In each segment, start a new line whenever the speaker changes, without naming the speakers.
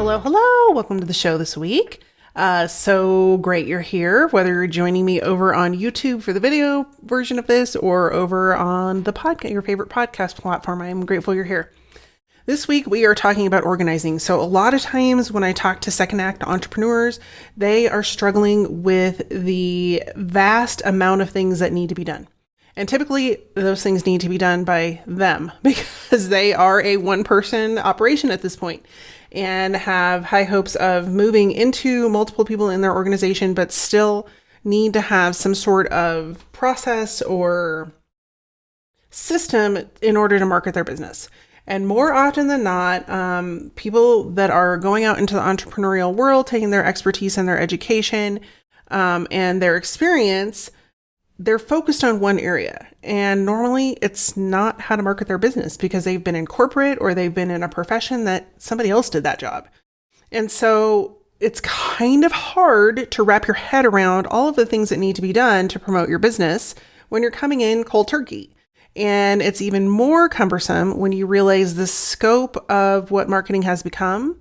Hello, hello. Welcome to the show this week. So great you're here, whether you're joining me over on YouTube for the video version of this or over on the podcast, your favorite podcast platform. I'm grateful you're here. This week, we are talking about organizing. So a lot of times when I talk to second act entrepreneurs, they are struggling with the vast amount of things that need to be done. And typically those things need to be done by them because they are a one-person operation at this point and have high hopes of moving into multiple people in their organization, but still need to have some sort of process or system in order to market their business. And more often than not, people that are going out into the entrepreneurial world, taking their expertise and their education and their experience, they're focused on one area. And normally it's not how to market their business because they've been in corporate or they've been in a profession that somebody else did that job. And so it's kind of hard to wrap your head around all of the things that need to be done to promote your business when you're coming in cold turkey. And it's even more cumbersome when you realize the scope of what marketing has become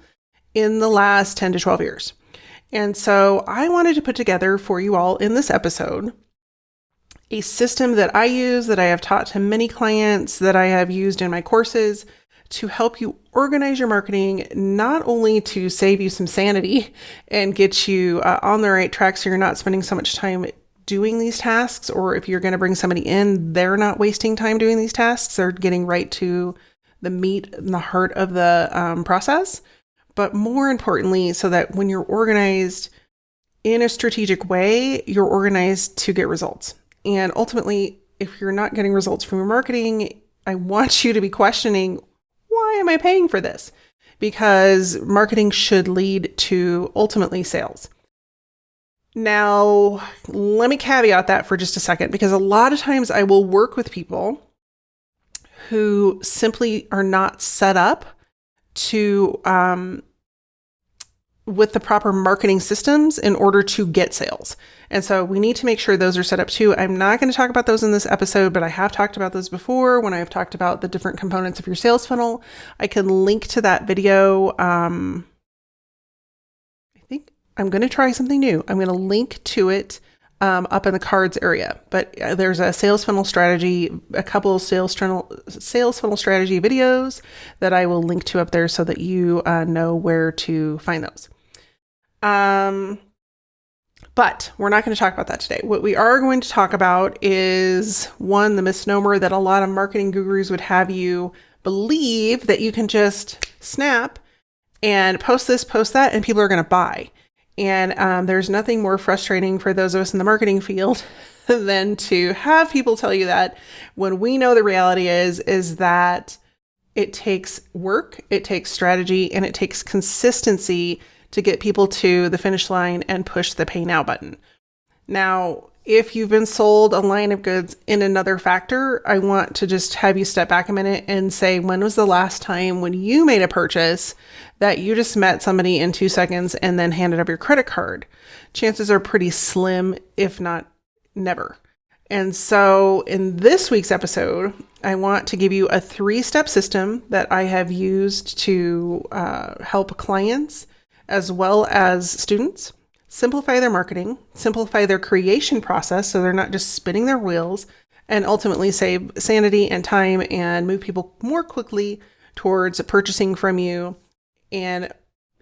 in the last 10 to 12 years. And so I wanted to put together for you all in this episode a system that I use, that I have taught to many clients, that I have used in my courses to help you organize your marketing, not only to save you some sanity and get you on the right track so you're not spending so much time doing these tasks, or if you're going to bring somebody in, they're not wasting time doing these tasks. They're getting right to the meat and the heart of the process. But more importantly, so that when you're organized in a strategic way, you're organized to get results. And ultimately, if you're not getting results from your marketing, I want you to be questioning, why am I paying for this? Because marketing should lead to ultimately sales. Now, let me caveat that for just a second, because a lot of times I will work with people who simply are not set up to, with the proper marketing systems in order to get sales. And so we need to make sure those are set up too. I'm not going to talk about those in this episode, but I have talked about those before when I've talked about the different components of your sales funnel. I can link to that video. I'm going to try something new. I'm going to link to it up in the cards area, but there's a sales funnel strategy, a couple of sales funnel strategy videos that I will link to up there so that you know where to find those. But we're not going to talk about that today. What we are going to talk about is, one, the misnomer that a lot of marketing gurus would have you believe that you can just snap and post this, post that, and people are going to buy. And there's nothing more frustrating for those of us in the marketing field than to have people tell you that, when we know the reality is that it takes work, it takes strategy, and it takes consistency to get people to the finish line and push the pay now button. Now, if you've been sold a line of goods in another factor, I want to just have you step back a minute and say, when was the last time when you made a purchase that you just met somebody in 2 seconds and then handed up your credit card? Chances are pretty slim, if not never. And so in this week's episode, I want to give you a 3-step system that I have used to help clients as well as students simplify their marketing, simplify their creation process so they're not just spinning their wheels, and ultimately save sanity and time and move people more quickly towards purchasing from you. And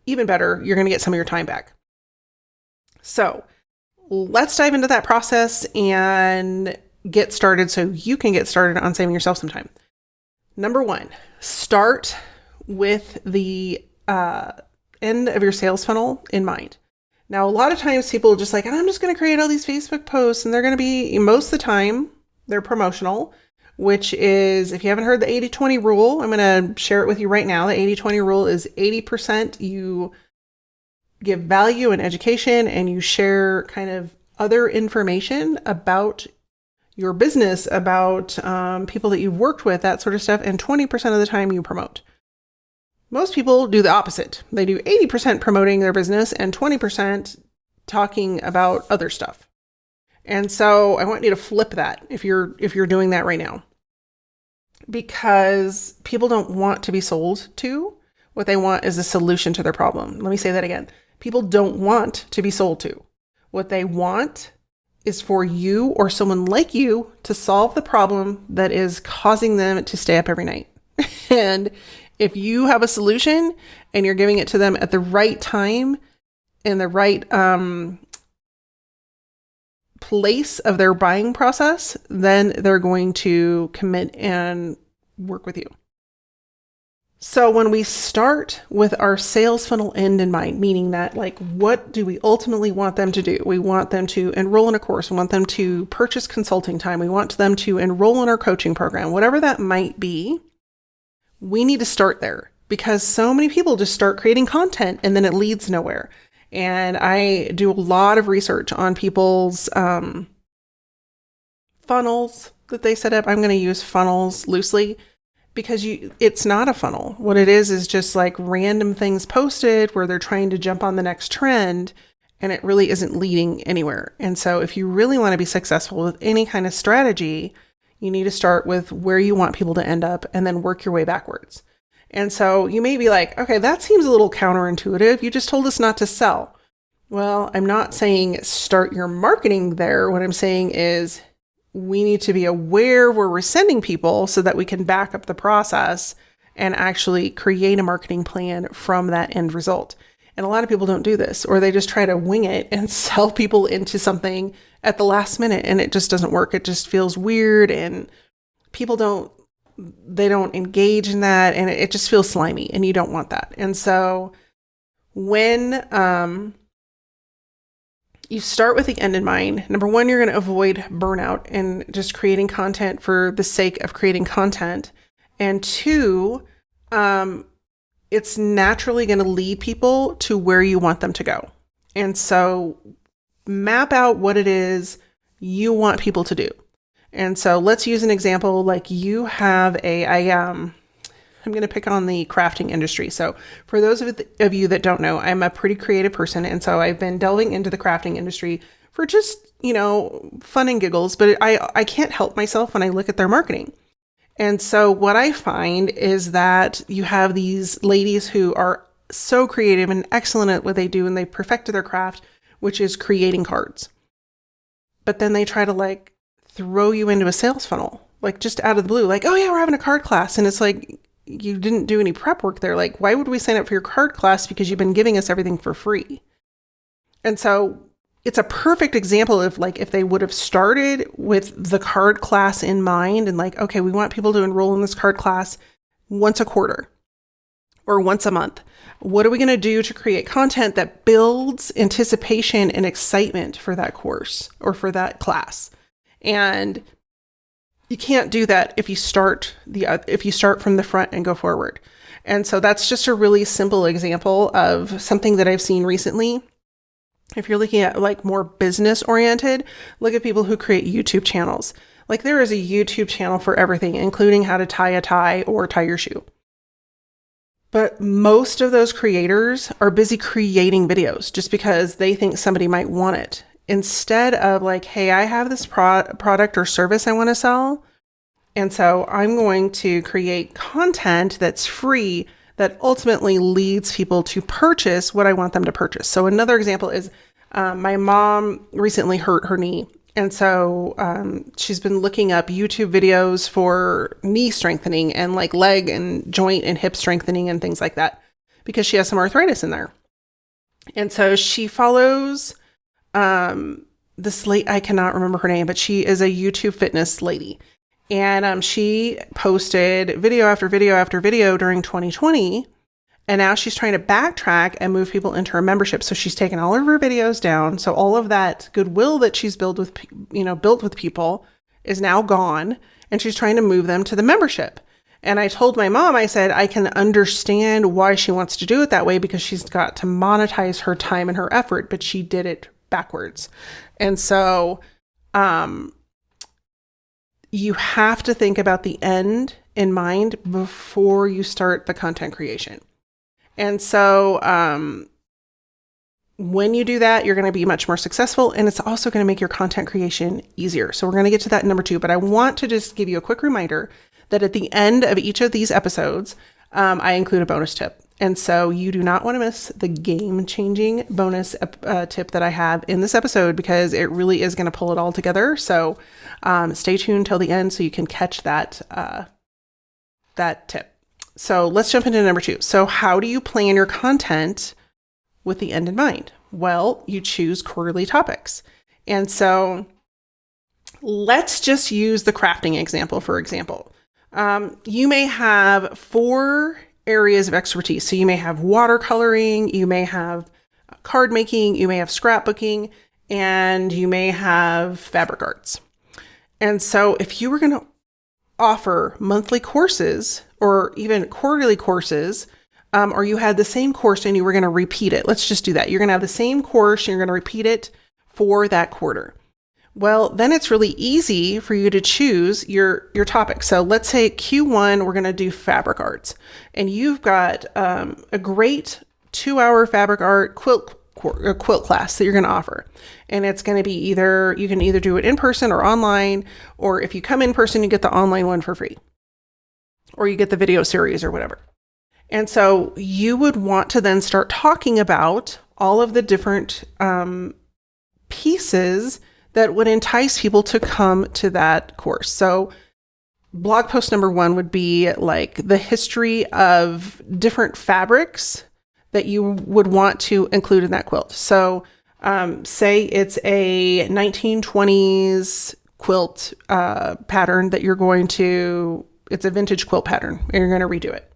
even better, you're going to get some of your time back. So let's dive into that process and get started so you can get started on saving yourself some time. Number 1, start with the end of your sales funnel in mind. Now, a lot of times people are just like, I'm just going to create all these Facebook posts, and they're going to be, most of the time, they're promotional, which is, if you haven't heard the 80-20 rule, I'm going to share it with you right now. The 80-20 rule is 80% you give value and education, and you share kind of other information about your business, about people that you've worked with, that sort of stuff, and 20% of the time you promote. Most people do the opposite. They do 80% promoting their business and 20% talking about other stuff. And so I want you to flip that if you're doing that right now, because people don't want to be sold to What they want is a solution to their problem. Let me say that again. People don't want to be sold to. What they want is for you or someone like you to solve the problem that is causing them to stay up every night. And if you have a solution and you're giving it to them at the right time, in the right place of their buying process, then they're going to commit and work with you. So when we start with our sales funnel end in mind, meaning that like, what do we ultimately want them to do? We want them to enroll in a course. We want them to purchase consulting time. We want them to enroll in our coaching program, whatever that might be. We need to start there because so many people just start creating content and then it leads nowhere. And I do a lot of research on people's funnels that they set up. I'm going to use funnels loosely because it's not a funnel. What it is just like random things posted where they're trying to jump on the next trend and it really isn't leading anywhere. And so if you really want to be successful with any kind of strategy, you need to start with where you want people to end up and then work your way backwards. And so you may be like, okay, that seems a little counterintuitive. You just told us not to sell. Well, I'm not saying start your marketing there. What I'm saying is we need to be aware where we're sending people so that we can back up the process and actually create a marketing plan from that end result. And a lot of people don't do this, or they just try to wing it and sell people into something at the last minute and it just doesn't work. It just feels weird and people don't engage in that and it just feels slimy and you don't want that. And so when you start with the end in mind, number one, you're going to avoid burnout and just creating content for the sake of creating content. And two, it's naturally going to lead people to where you want them to go. And so map out what it is you want people to do. And so let's use an example like you have I'm going to pick on the crafting industry. So for those of you that don't know, I'm a pretty creative person. And so I've been delving into the crafting industry for just, fun and giggles, but I can't help myself when I look at their marketing. And so what I find is that you have these ladies who are so creative and excellent at what they do, and they perfected their craft, which is creating cards. But then they try to throw you into a sales funnel, just out of the blue, oh yeah, we're having a card class. And it's you didn't do any prep work there. Why would we sign up for your card class? Because you've been giving us everything for free. And so it's a perfect example of if they would have started with the card class in mind and okay, we want people to enroll in this card class once a quarter or once a month. What are we going to do to create content that builds anticipation and excitement for that course or for that class? And you can't do that if you start from the front and go forward. And so that's just a really simple example of something that I've seen recently. If you're looking at more business oriented, look at people who create YouTube channels. There is a YouTube channel for everything, including how to tie a tie or tie your shoe. But most of those creators are busy creating videos just because they think somebody might want it. Instead of hey, I have this product or service I want to sell. And so I'm going to create content that's free that ultimately leads people to purchase what I want them to purchase. So another example is my mom recently hurt her knee. And so she's been looking up YouTube videos for knee strengthening and leg and joint and hip strengthening and things like that because she has some arthritis in there. And so she follows this lady, I cannot remember her name, but she is a YouTube fitness lady. And she posted video after video after video during 2020. And now she's trying to backtrack and move people into her membership. So she's taken all of her videos down. So all of that goodwill that she's built with people is now gone. And she's trying to move them to the membership. And I told my mom, I said, I can understand why she wants to do it that way because she's got to monetize her time and her effort, but she did it backwards. And so, you have to think about the end in mind before you start the content creation. And so, when you do that, you're going to be much more successful, and it's also going to make your content creation easier. So we're going to get to that in number 2, but I want to just give you a quick reminder that at the end of each of these episodes, I include a bonus tip. And so you do not want to miss the game-changing bonus tip that I have in this episode, because it really is going to pull it all together. So stay tuned till the end so you can catch that tip. So let's jump into number 2. So how do you plan your content with the end in mind? Well, you choose quarterly topics. And so let's just use the crafting example, for example. You may have 4 areas of expertise. So you may have watercoloring, you may have card making, you may have scrapbooking, and you may have fabric arts. And so if you were going to offer monthly courses or even quarterly courses, or you had the same course and you were going to repeat it, let's just do that. You're going to have the same course and you're going to repeat it for that quarter. Well, then it's really easy for you to choose your topic. So let's say Q1, we're going to do fabric arts, and you've got a great 2-hour fabric art quilt class that you're going to offer. And it's going to be you can either do it in person or online, or if you come in person, you get the online one for free, or you get the video series or whatever. And so you would want to then start talking about all of the different pieces that would entice people to come to that course. So blog post number 1 would be like the history of different fabrics that you would want to include in that quilt. So say it's a 1920s quilt pattern that it's a vintage quilt pattern and you're going to redo it.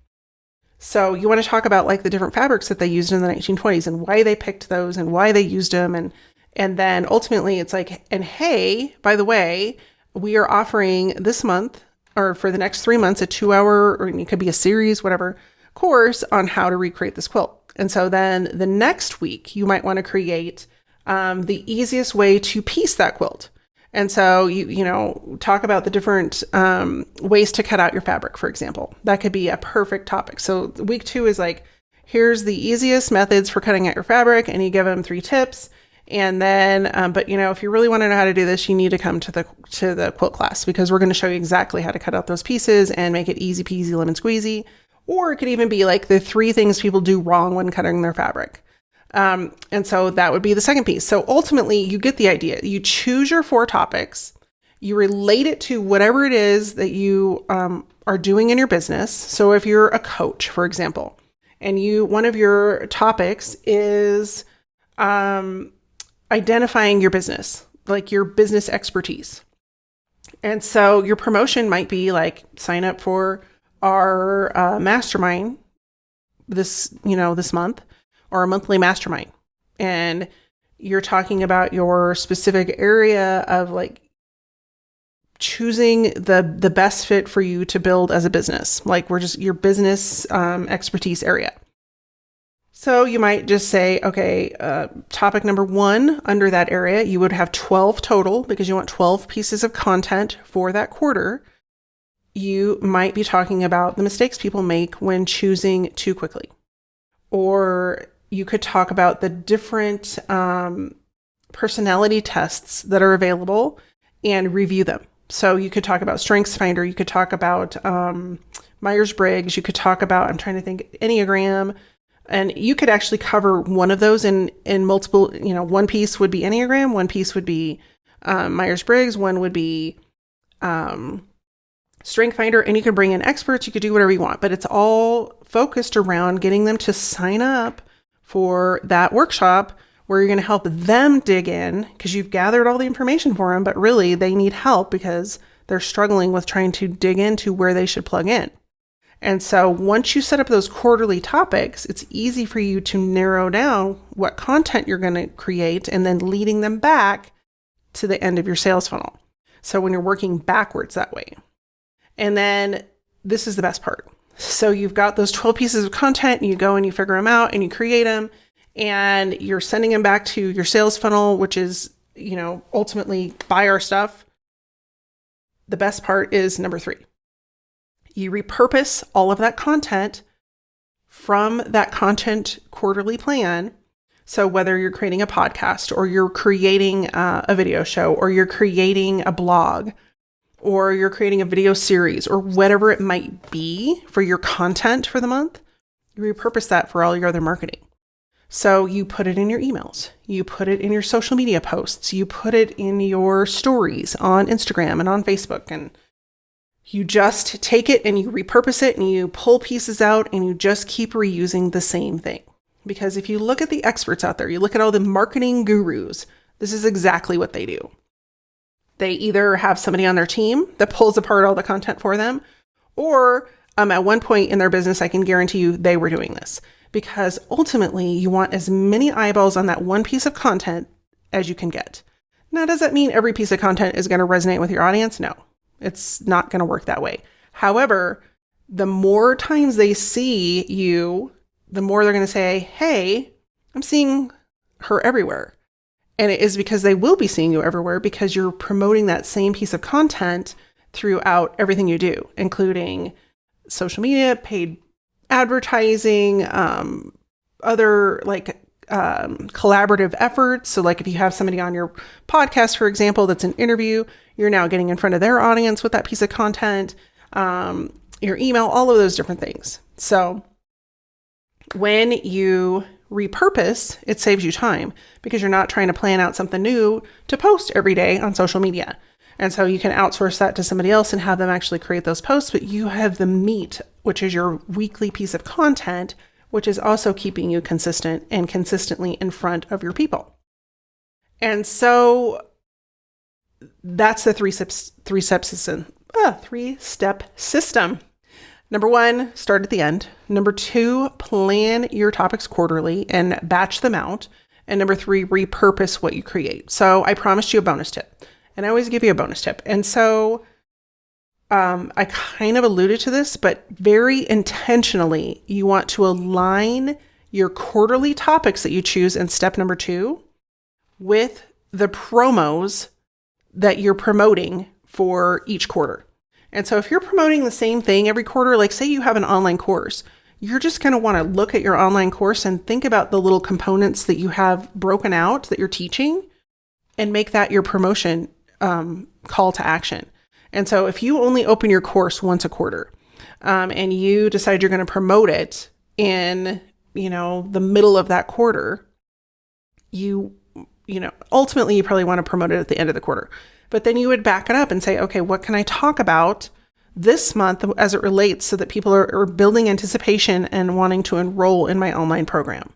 So you want to talk about like the different fabrics that they used in the 1920s and why they picked those and why they used them. And then ultimately it's like, and hey, by the way, we are offering this month or for the next 3 months, a 2-hour, or it could be a series, whatever, course on how to recreate this quilt. And so then the next week you might want to create the easiest way to piece that quilt. And so you talk about the different ways to cut out your fabric, for example. That could be a perfect topic. So week 2 is like, here's the easiest methods for cutting out your fabric, and you give them 3 tips. And then, but if you really want to know how to do this, you need to come to the quilt class, because we're going to show you exactly how to cut out those pieces and make it easy peasy lemon squeezy. Or it could even be like the 3 things people do wrong when cutting their fabric. And so that would be the second piece. So ultimately you get the idea. You choose your 4 topics, you relate it to whatever it is that you are doing in your business. So if you're a coach, for example, and one of your topics is identifying your business, like your business expertise. And so your promotion might be like, sign up for our mastermind this month, or a monthly mastermind. And you're talking about your specific area of like choosing the best fit for you to build as a business. Like your business expertise area. So you might just say, okay, topic number 1 under that area, you would have 12 total because you want 12 pieces of content for that quarter. You might be talking about the mistakes people make when choosing too quickly. Or you could talk about the different personality tests that are available and review them. So you could talk about StrengthsFinder, you could talk about Myers-Briggs, you could talk about, I'm trying to think, Enneagram. And you could actually cover one of those in multiple, one piece would be Enneagram, one piece would be Myers-Briggs, one would be StrengthsFinder, and you could bring in experts, you could do whatever you want, but it's all focused around getting them to sign up for that workshop where you're going to help them dig in because you've gathered all the information for them, but really they need help because they're struggling with trying to dig into where they should plug in. And so once you set up those quarterly topics, it's easy for you to narrow down what content you're going to create and then leading them back to the end of your sales funnel. So when you're working backwards that way. And then this is the best part. So you've got those 12 pieces of content and you go and you figure them out and you create them and you're sending them back to your sales funnel, which is, ultimately buy our stuff. The best part is number 3. You repurpose all of that content from that content quarterly plan. So whether you're creating a podcast or you're creating a video show or you're creating a blog or you're creating a video series or whatever it might be for your content for the month, You repurpose that for all your other marketing. So you put it in your emails, you put it in your social media posts, you put it in your stories on Instagram and on Facebook, and you just take it and you repurpose it and you pull pieces out and you just keep reusing the same thing. Because if you look at the experts out there, you look at all the marketing gurus, this is exactly what they do. They either have somebody on their team that pulls apart all the content for them, or at one point in their business, I can guarantee you they were doing this. Because ultimately, you want as many eyeballs on that one piece of content as you can get. Now, does that mean every piece of content is going to resonate with your audience? No, it's not going to work that way. However, the more times they see you, the more they're going to say, hey, I'm seeing her everywhere. And it is because they will be seeing you everywhere because you're promoting that same piece of content throughout everything you do, including social media, paid advertising, other collaborative efforts. So like if you have somebody on your podcast, for example, that's an interview, you're now getting in front of their audience with that piece of content, your email, all of those different things. So when you repurpose, it saves you time because you're not trying to plan out something new to post every day on social media. And so you can outsource that to somebody else and have them actually create those posts, but you have the meat, which is your weekly piece of content, which is also keeping you consistent and consistently in front of your people. And so that's the three-step system. Number 1, start at the end. Number 2, plan your topics quarterly and batch them out. And number 3, repurpose what you create. So I promised you a bonus tip. And I always give you a bonus tip. And so I kind of alluded to this, but very intentionally, you want to align your quarterly topics that you choose in step number 2 with the promos that you're promoting for each quarter. And so if you're promoting the same thing every quarter, like say you have an online course, you're just going to want to look at your online course and think about the little components that you have broken out that you're teaching and make that your promotion call to action. And so if you only open your course once a quarter and you decide you're going to promote it in, the middle of that quarter, ultimately you probably want to promote it at the end of the quarter. But then you would back it up and say, okay, what can I talk about this month as it relates so that people are building anticipation and wanting to enroll in my online program?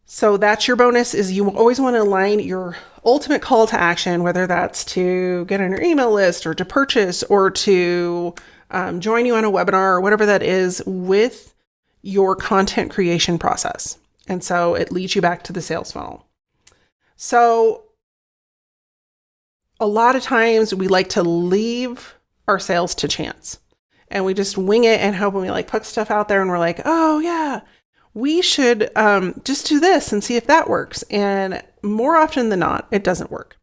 So that's your bonus, is you always want to align your ultimate call to action, whether that's to get on your email list or to purchase or to join you on a webinar or whatever that is, with your content creation process. And so it leads you back to the sales funnel. So a lot of times we like to leave our sales to chance and we just wing it and hope, when we put stuff out there and we're like, oh yeah, we should just do this and see if that works. And more often than not, it doesn't work.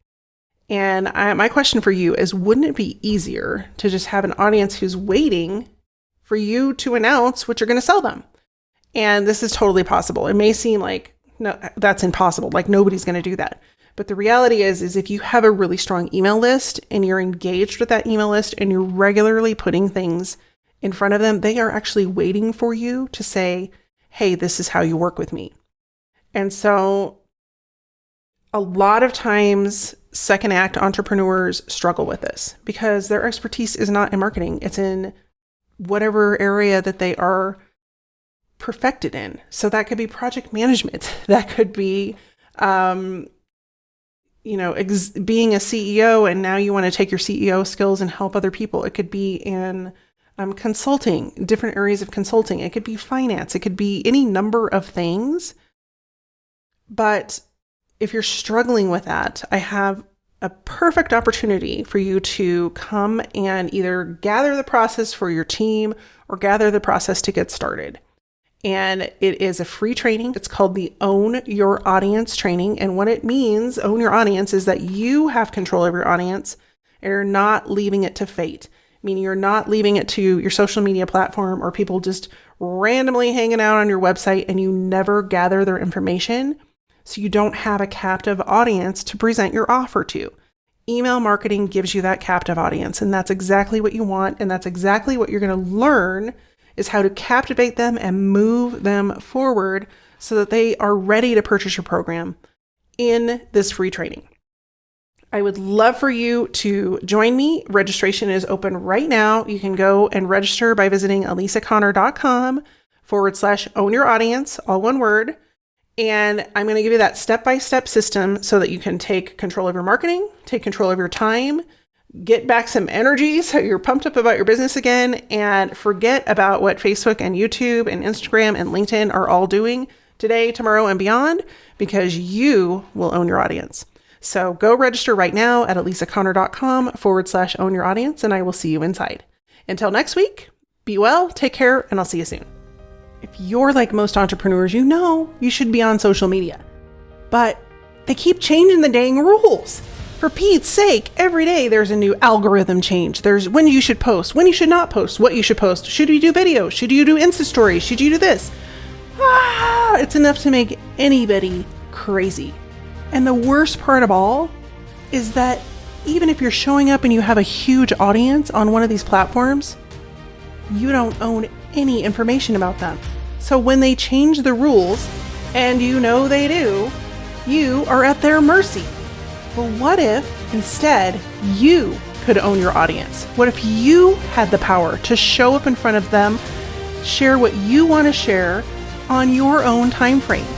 And my question for you is, wouldn't it be easier to just have an audience who's waiting for you to announce what you're going to sell them? And this is totally possible. It may seem like, no, that's impossible. Like nobody's going to do that. But the reality is if you have a really strong email list and you're engaged with that email list and you're regularly putting things in front of them, they are actually waiting for you to say, hey, this is how you work with me. And so a lot of times second act entrepreneurs struggle with this because their expertise is not in marketing. It's in whatever area that they are perfected in. So that could be project management. That could be, being a CEO and now you want to take your CEO skills and help other people. It could be in consulting, different areas of consulting. It could be finance. It could be any number of things. But if you're struggling with that, I have a perfect opportunity for you to come and either gather the process for your team or gather the process to get started. And it is a free training. It's called the Own Your Audience training. And what it means, own your audience, is that you have control of your audience and you're not leaving it to fate. Meaning you're not leaving it to your social media platform or people just randomly hanging out on your website and you never gather their information. So you don't have a captive audience to present your offer to. Email marketing gives you that captive audience, and that's exactly what you want. And that's exactly what you're going to learn is how to captivate them and move them forward so that they are ready to purchase your program in this free training. I would love for you to join me. Registration is open right now. You can go and register by visiting elisaconnor.com/own your audience, all one word. And I'm going to give you that step-by-step system so that you can take control of your marketing, take control of your time, get back some energy so you're pumped up about your business again, and forget about what Facebook and YouTube and Instagram and LinkedIn are all doing today, tomorrow, and beyond, because you will own your audience. So go register right now at elisaconnor.com/own your audience, and I will see you inside. Until next week, be well, take care, and I'll see you soon. If you're like most entrepreneurs, you know you should be on social media, but they keep changing the dang rules. For Pete's sake, every day there's a new algorithm change. There's when you should post, when you should not post, what you should post. Should you do videos? Should you do Insta stories? Should you do this? It's enough to make anybody crazy. And the worst part of all is that even if you're showing up and you have a huge audience on one of these platforms, you don't own any information about them. So when they change the rules, and you know they do, you are at their mercy. Well, what if instead you could own your audience? What if you had the power to show up in front of them, share what you want to share on your own time frame?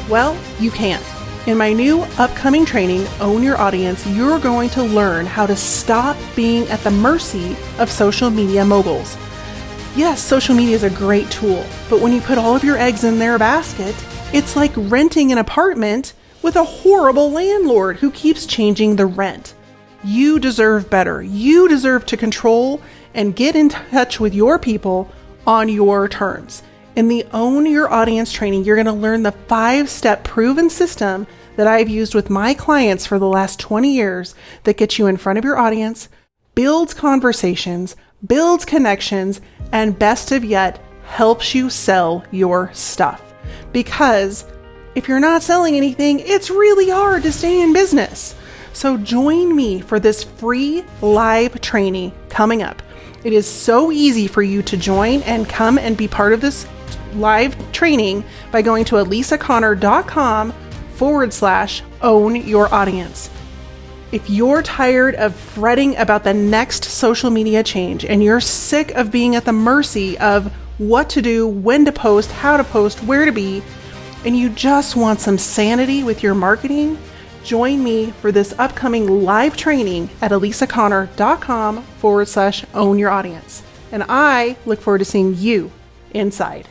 Well, you can. In my new upcoming training, Own Your Audience, you're going to learn how to stop being at the mercy of social media moguls. Yes, social media is a great tool, but when you put all of your eggs in their basket, it's like renting an apartment with a horrible landlord who keeps changing the rent. You deserve better. You deserve to control and get in touch with your people on your terms. In the Own Your Audience training, you're going to learn the 5-step proven system that I've used with my clients for the last 20 years that gets you in front of your audience, builds conversations, builds connections, and best of yet, helps you sell your stuff. Because if you're not selling anything, it's really hard to stay in business. So join me for this free live training coming up. It is so easy for you to join and come and be part of this live training by going to elisaconnor.com/own your audience. If you're tired of fretting about the next social media change and you're sick of being at the mercy of what to do, when to post, how to post, where to be, and you just want some sanity with your marketing, join me for this upcoming live training at elisaconnor.com/own your audience. And I look forward to seeing you inside.